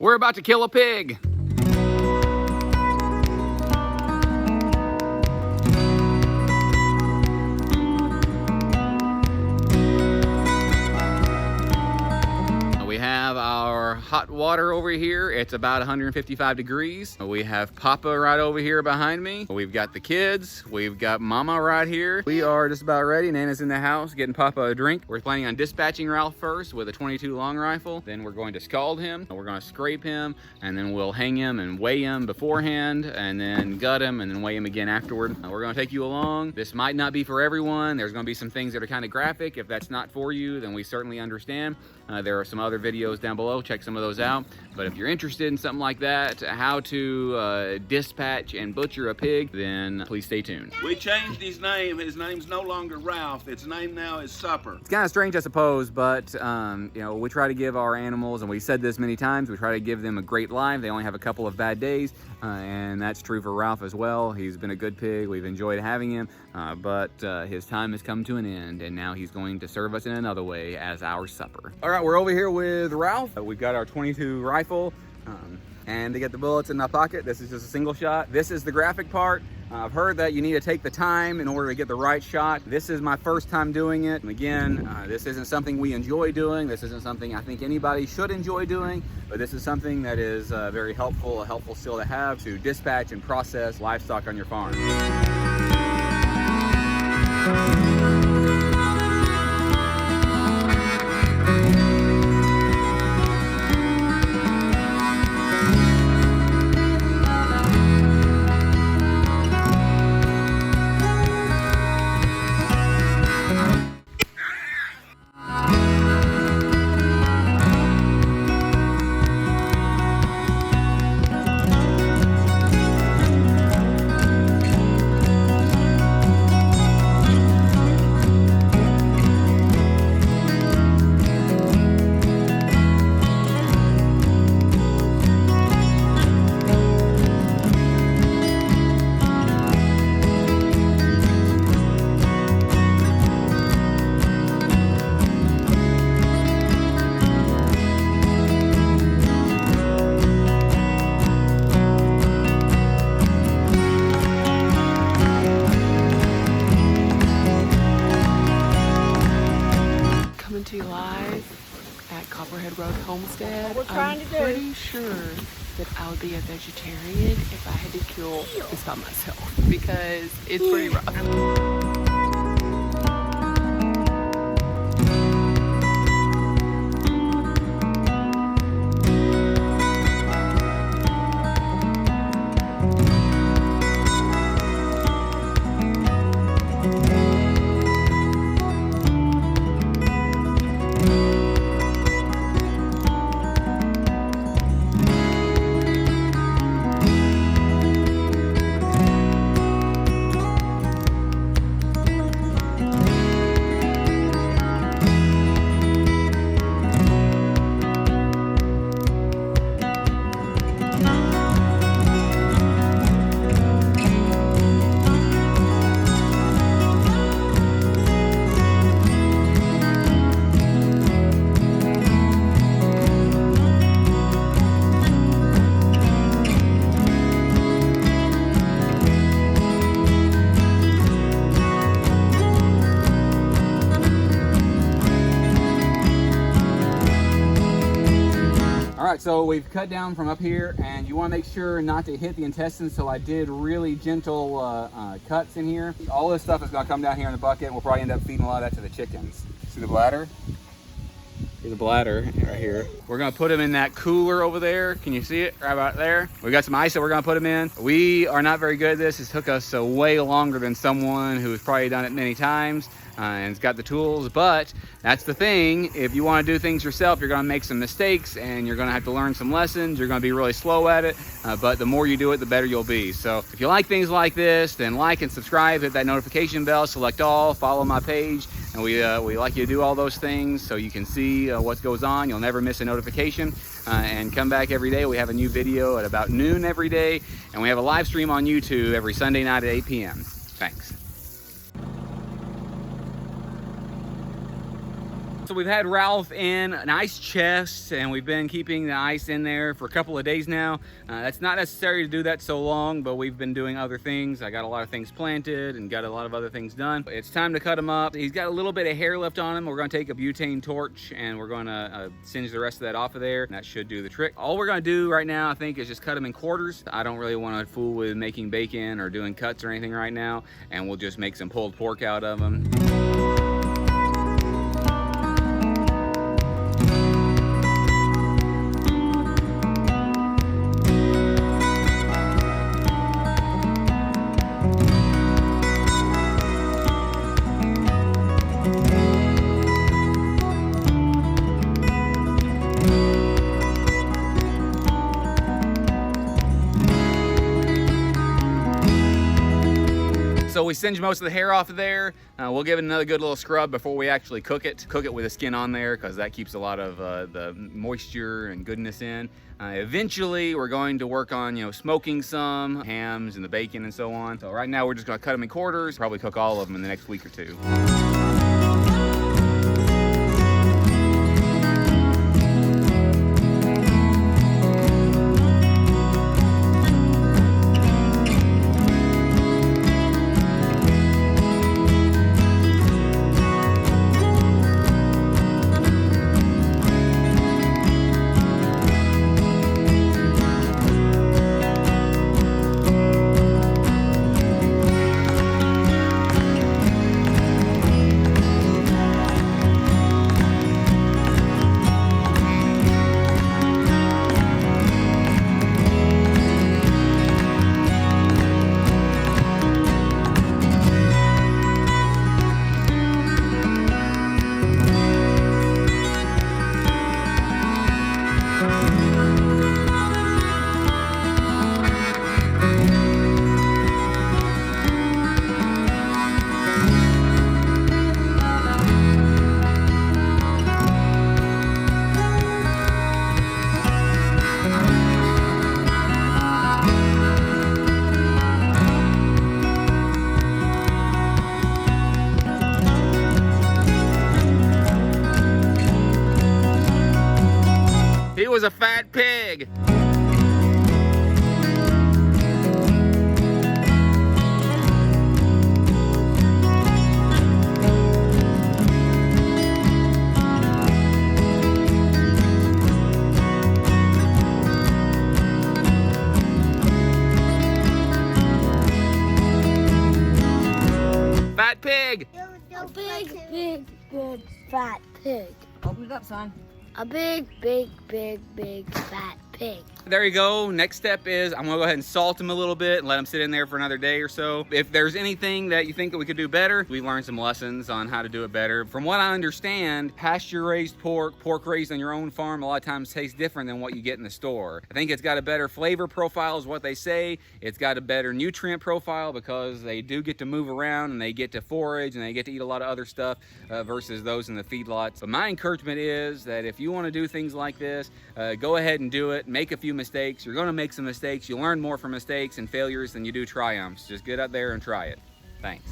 We're about to kill a pig. We have our hot water over here. It's about 155 degrees. We have Papa right over here behind me. We've got the kids. We've got Mama right here. We are just about ready. Nana's in the house getting Papa a drink. We're planning on dispatching Ralph first with a 22 long rifle. Then we're going to scald him. We're going to scrape him, and then we'll hang him and weigh him beforehand, and then gut him, and then weigh him again afterward. We're going to take you along. This might not be for everyone. There's going to be some things that are kind of graphic. If that's not for you, then we certainly understand. There are some other videos down below. Check some of those out. But if you're interested in something like that, how to dispatch and butcher a pig, then please stay tuned. We changed his name. His name's no longer Ralph. Its name now is Supper. It's kind of strange, I suppose, but you know, we try to give our animals, and we've said this many times, we try to give them a great life. They only have a couple of bad days, and that's true for Ralph as well. He's been a good pig. We've enjoyed having him, but his time has come to an end, and now he's going to serve us in another way as our supper. All right, we're over here with Ralph. We've got our 22 rifle, and to get the bullets in my pocket, this is just a single shot. This is the graphic part. I've heard that you need to take the time in order to get the right shot. This is my first time doing it. And again, this isn't something we enjoy doing. This isn't something I think anybody should enjoy doing, but this is something that is very helpful, a helpful skill to have to dispatch and process livestock on your farm. Live at Copperhead Road Homestead. I'm pretty sure that I would be a vegetarian if I had to kill this by myself because it's pretty rough. So we've cut down from up here, and you want to make sure not to hit the intestines, so I did really gentle cuts in here. All this stuff is going to come down here in the bucket, and we'll probably end up feeding a lot of that to the chickens. See the bladder? Here's the bladder right here. We're going to put them in that cooler over there. Can you see it right about there? We got some ice that we're going to put them in. We are not very good at this. It took us way longer than someone who's probably done it many times and has got the tools, but that's the thing. If you want to do things yourself, you're going to make some mistakes, and you're going to have to learn some lessons. You're going to be really slow at it, but the more you do it, the better you'll be. So if you like things like this, then like and subscribe, hit that notification bell, select all, follow my page, and we like you to do all those things so you can see what goes on. You'll never miss a notification, and come back every day. We have a new video at about noon every day, and we have a live stream on YouTube every Sunday night at 8 p.m. Thanks. So we've had Ralph in an ice chest, and we've been keeping the ice in there for a couple of days now. That's not necessary to do that so long, but we've been doing other things. I got a lot of things planted and got a lot of other things done. It's time to cut him up. He's got a little bit of hair left on him. We're gonna take a butane torch and we're gonna singe the rest of that off of there. And that should do the trick. All we're gonna do right now, I think, is just cut him in quarters. I don't really wanna fool with making bacon or doing cuts or anything right now. And we'll just make some pulled pork out of them. So we singe most of the hair off of there. We'll give it another good little scrub before we actually cook it. Cook it with the skin on there because that keeps a lot of the moisture and goodness in. Eventually, we're going to work on, smoking some hams and the bacon and so on. So right now, we're just gonna cut them in quarters, probably cook all of them in the next week or two. He was a fat pig. Fat pig. A big, fat pig. Open it up, son. A big, fat pig. There you go. Next step is I'm gonna go ahead and salt him a little bit and let him sit in there for another day or so. If there's anything that you think that we could do better, we learned some lessons on how to do it better. From what I understand, pasture-raised pork raised on your own farm, a lot of times tastes different than what you get in the store. I think it's got a better flavor profile is what they say. It's got a better nutrient profile because they do get to move around and they get to forage and they get to eat a lot of other stuff versus those in the feedlots. But my encouragement is that if you want to do things like this, go ahead and do it. Make a few mistakes. You're going to make some mistakes. You learn more from mistakes and failures than you do triumphs. Just get out there and try it. Thanks.